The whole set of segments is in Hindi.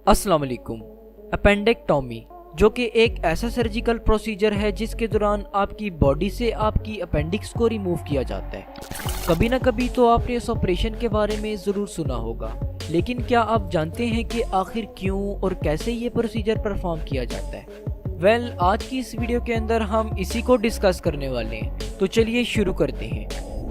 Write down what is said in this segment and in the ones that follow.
अस्सलाम वालेकुम। अपेंडेक्टॉमी जो कि एक ऐसा सर्जिकल प्रोसीजर है जिसके दौरान आपकी बॉडी से आपकी अपेंडिक्स को रिमूव किया जाता है। कभी ना कभी तो आपने इस ऑपरेशन के बारे में ज़रूर सुना होगा, लेकिन क्या आप जानते हैं कि आखिर क्यों और कैसे ये प्रोसीजर परफॉर्म किया जाता है? आज की इस वीडियो के अंदर हम इसी को डिस्कस करने वाले हैं, तो चलिए शुरू करते हैं।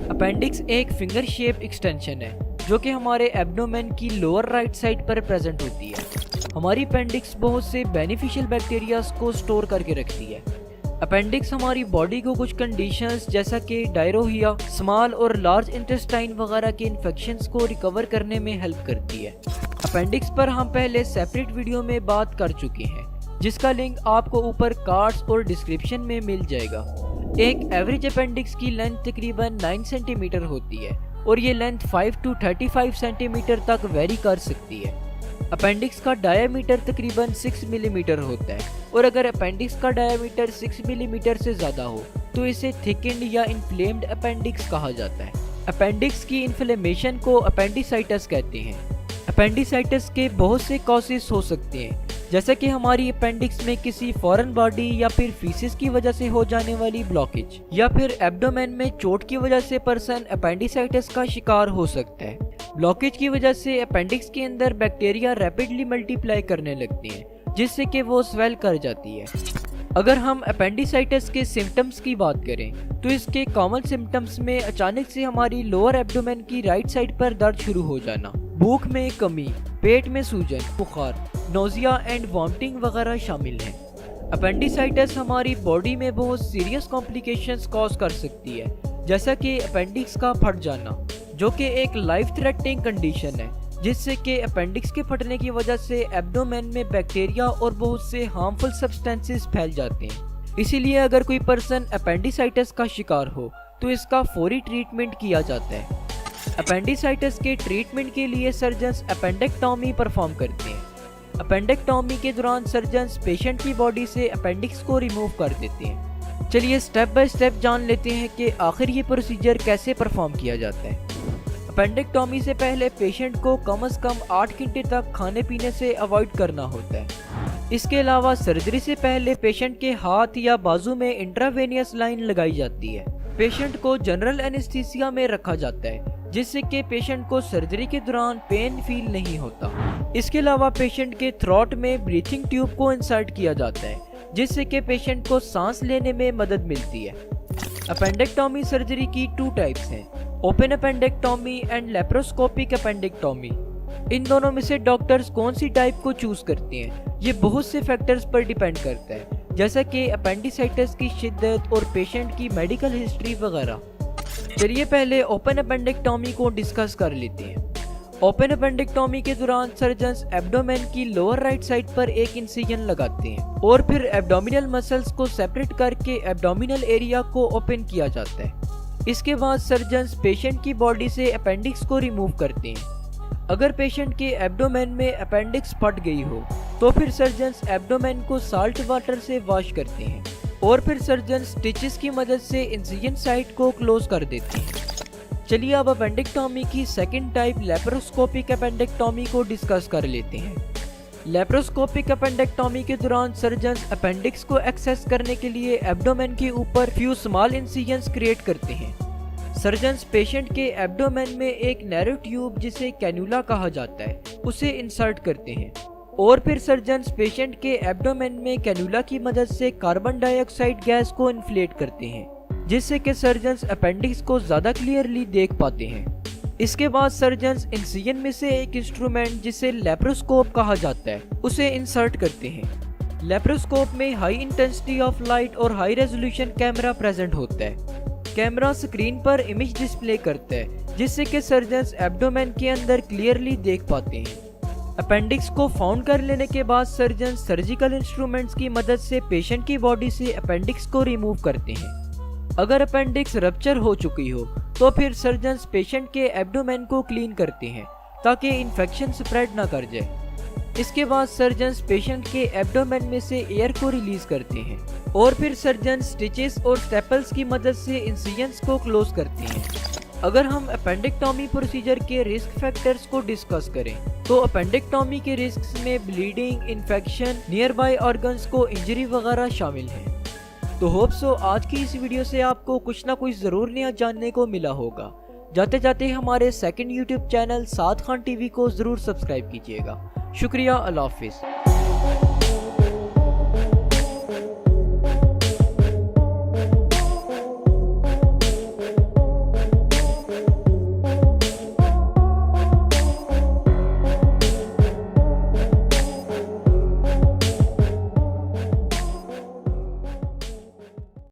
अपेंडिक्स एक फिंगर शेप एक्सटेंशन है जो कि हमारे एब्डोमेन की लोअर राइट साइड पर प्रेजेंट होती है। हमारी अपेंडिक्स बहुत से बेनिफिशियल बैक्टीरियाज को स्टोर करके रखती है। अपेंडिक्स हमारी बॉडी को कुछ कंडीशंस जैसा कि डायरोहिया, स्मॉल और लार्ज इंटेस्टाइन वगैरह के इन्फेक्शंस को रिकवर करने में हेल्प करती है। अपेंडिक्स पर हम पहले सेपरेट वीडियो में बात कर चुके हैं, जिसका लिंक आपको ऊपर कार्ड्स और डिस्क्रिप्शन में मिल जाएगा। एक एवरेज अपेंडिक्स की लेंथ तकरीबन 9 सेंटीमीटर होती है और ये लेंथ 5 to 35 सेंटीमीटर तक वेरी कर सकती है। अपेंडिक्स का डायमीटर तकरीबन 6 मिलीमीटर होता है और अगर अपेंडिक्स का डायमीटर 6 मिलीमीटर से ज़्यादा हो तो इसे थिकेंड या इन्फ्लेम्ड अपेंडिक्स कहा जाता है। अपेंडिक्स की इन्फ्लेमेशन को अपेंडिसाइटिस कहते हैं। अपेंडिसाइटिस के बहुत से कॉजेस हो सकते हैं, जैसे कि हमारी अपेंडिक्स में किसी फॉरेन बॉडी या फिर फीसिस की वजह से हो जाने वाली ब्लॉकेज, या फिर एब्डोमेन में चोट की वजह से पर्सन अपेंडिसाइटिस का शिकार हो सकता है। ब्लॉकेज की वजह से अपेंडिक्स के अंदर बैक्टीरिया रैपिडली मल्टीप्लाई करने लगती हैं, जिससे कि वो स्वेल कर जाती है। अगर हम अपेंडिसाइटिस के सिम्टम्स की बात करें तो इसके कॉमन सिम्टम्स में अचानक से हमारी लोअर एब्डोमेन की राइट साइड पर दर्द शुरू हो जाना, भूख में कमी, पेट में सूजन, बुखार, नोजिया एंड वॉमिटिंग वगैरह शामिल हैं। अपेंडिसाइटिस हमारी बॉडी में बहुत सीरियस कॉम्प्लिकेशंस कॉज कर सकती है, जैसा कि अपेंडिक्स का फट जाना, जो कि एक लाइफ थ्रेटनिंग कंडीशन है, जिससे कि अपेंडिक्स के फटने की वजह से एब्डोमेन में बैक्टीरिया और बहुत से हार्मफुल सब्सटेंसेस फैल जाते हैं। इसीलिए अगर कोई पर्सन अपेंडिसाइटिस का शिकार हो तो इसका फौरी ट्रीटमेंट किया जाता है। अपेंडिसाइटिस के ट्रीटमेंट के लिए सर्जन्स अपेंडेक्टॉमी परफॉर्म करते हैं। अपेंडेक्टॉमी के दौरान सर्जन्स पेशेंट की बॉडी से अपेंडिक्स को रिमूव कर देते हैं। चलिए स्टेप बाय स्टेप जान लेते हैं कि आखिर ये प्रोसीजर कैसे परफॉर्म किया जाता है। अपेंडेक्टॉमी से पहले पेशेंट को कम से कम 8 घंटे तक खाने पीने से अवॉइड करना होता है। इसके अलावा सर्जरी से पहले पेशेंट के हाथ या बाजू में इंट्रावेनियस लाइन लगाई जाती है। पेशेंट को जनरल एनेस्थीसिया में रखा जाता है, जिससे कि पेशेंट को सर्जरी के दौरान पेन फील नहीं होता। इसके अलावा पेशेंट के थ्रोट में ब्रीथिंग ट्यूब को इंसर्ट किया जाता है, जिससे कि पेशेंट को सांस लेने में मदद मिलती है। अपेंडेक्टॉमी सर्जरी की 2 टाइप्स हैं, ओपन अपेंडेक्टॉमी एंड लेप्रोस्कोपिक अपेंडेक्टॉमी। इन दोनों में से डॉक्टर्स कौन सी टाइप को चूज करते हैं ये बहुत से फैक्टर्स पर डिपेंड करता है, जैसा कि अपेंडिसाइटिस की शिद्दत और पेशेंट की मेडिकल हिस्ट्री वगैरह। चलिए पहले ओपन अपेंडेक्टॉमी को डिस्कस कर लेते हैं। ओपन अपेंडेक्टॉमी के दौरान सर्जन्स एब्डोमेन की लोअर राइट साइड पर एक इंसिजन लगाते हैं और फिर एब्डोमिनल मसल्स को सेपरेट करके एब्डोमिनल एरिया को ओपन किया जाता है। इसके बाद सर्जन्स पेशेंट की बॉडी से अपेंडिक्स को रिमूव करते हैं। अगर पेशेंट के एब्डोमेन में अपेंडिक्स फट गई हो तो फिर सर्जन्स एब्डोमेन को साल्ट वाटर से वॉश करते हैं और फिर सर्जन स्टिचेस की मदद से इंसिजन साइट को क्लोज कर देते हैं। चलिए अब अपेंडेक्टॉमी की सेकंड टाइप लेप्रोस्कोपिक अपेंडेक्टॉमी को डिस्कस कर लेते हैं। लेप्रोस्कोपिक अपेंडेक्टॉमी के दौरान सर्जन्स अपेंडिक्स को एक्सेस करने के लिए एब्डोमेन के ऊपर फ्यू स्मॉल इंसिजन्स क्रिएट करते हैं। सर्जन्स पेशेंट के एब्डोमेन में एक नैरो ट्यूब, जिसे कैन्यूला कहा जाता है, उसे इंसर्ट करते हैं और फिर सर्जन्स पेशेंट के एब्डोमेन में कैन्यूला की मदद से कार्बन डाइऑक्साइड गैस को इन्फ्लेट करते हैं, जिससे कि सर्जन्स अपेंडिक्स को ज़्यादा क्लियरली देख पाते हैं। इसके बाद सर्जन्स इंसिजन में से एक इंस्ट्रूमेंट, जिसे लेप्रोस्कोप कहा जाता है, उसे इंसर्ट करते हैं। लेप्रोस्कोप में हाई इंटेंसिटी ऑफ लाइट और हाई रेजोल्यूशन कैमरा प्रेजेंट होता है। कैमरा स्क्रीन पर इमेज डिस्प्ले करता है, जिससे कि सर्जन्स एब्डोमेन के अंदर क्लियरली देख पाते हैं। अपेंडिक्स को फाउंड कर लेने के बाद सर्जन सर्जिकल इंस्ट्रूमेंट्स की मदद से पेशेंट की बॉडी से अपेंडिक्स को रिमूव करते हैं। अगर अपेंडिक्स रप्चर हो चुकी हो तो फिर सर्जन्स पेशेंट के एब्डोमेन को क्लीन करते हैं ताकि इन्फेक्शन स्प्रेड ना कर जाए। इसके बाद सर्जन्स पेशेंट के एब्डोमेन में से एयर को रिलीज करते हैं और फिर सर्जन स्टिचेस और स्टेपल्स की मदद से इंसिजन्स को क्लोज करते हैं। अगर हम अपेंडिक्टोमी प्रोसीजर के रिस्क फैक्टर्स को डिस्कस करें तो अपेंडिक्टोमी के रिस्क में bleeding, infection, near by organs को इंजरी वगैरह शामिल हैं। तो होप सो आज की इस वीडियो से आपको कुछ ना कुछ ज़रूर नया जानने को मिला होगा। जाते जाते हमारे सेकंड यूट्यूब चैनल साद खान टीवी को ज़रूर सब्सक्राइब कीजिएगा। शुक्रिया, अल्लाह हाफिज़।